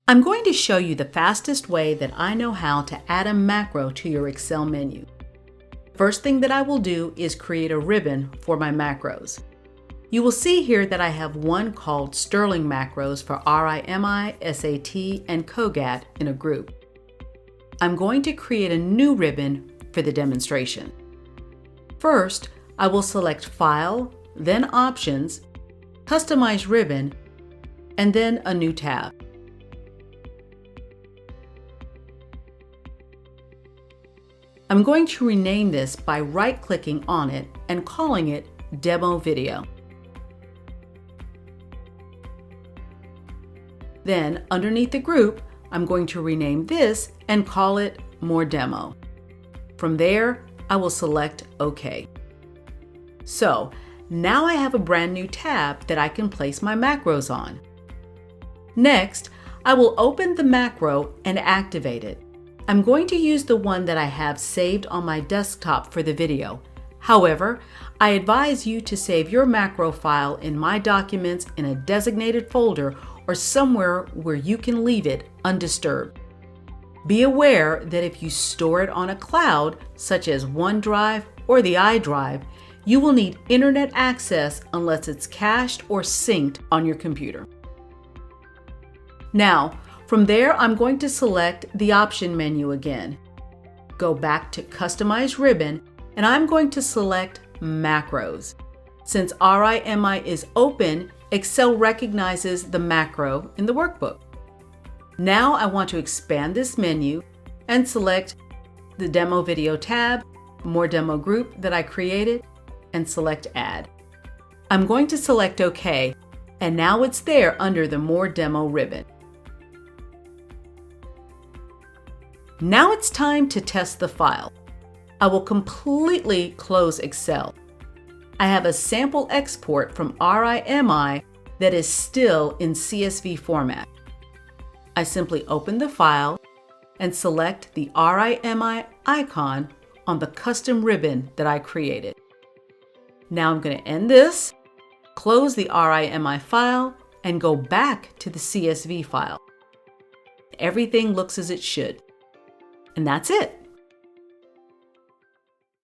I'm going to show you the fastest way that I know how to add a macro to your Excel menu. First thing that I will do is create a ribbon for my macros. You will see here that I have one called Sterling Macros for RIMI, SAT, and COGAT in a group. I'm going to create a new ribbon for the demonstration. First, I will select File, then Options, Customize Ribbon, and then a new tab. I'm going to rename this by right-clicking on it and calling it Demo Video. Then, underneath the group, I'm going to rename this and call it More Demo. From there, I will select OK. So, now I have a brand new tab that I can place my macros on. Next, I will open the macro and activate it. I'm going to use the one that I have saved on my desktop for the video. However, I advise you to save your macro file in My Documents in a designated folder or somewhere where you can leave it undisturbed. Be aware that if you store it on a cloud, such as OneDrive or the iDrive, you will need internet access unless it's cached or synced on your computer. Now, from there, I'm going to select the option menu again. Go back to Customize Ribbon, and I'm going to select Macros. Since RIMI is open, Excel recognizes the macro in the workbook. Now I want to expand this menu and select the Demo Video tab, More Demo group that I created, and select Add. I'm going to select OK, and now it's there under the More Demo ribbon. Now it's time to test the file. I will completely close Excel. I have a sample export from RIMI that is still in CSV format. I simply open the file and select the RIMI icon on the custom ribbon that I created. Now I'm going to end this, close the RIMI file, and go back to the CSV file. Everything looks as it should. And that's it.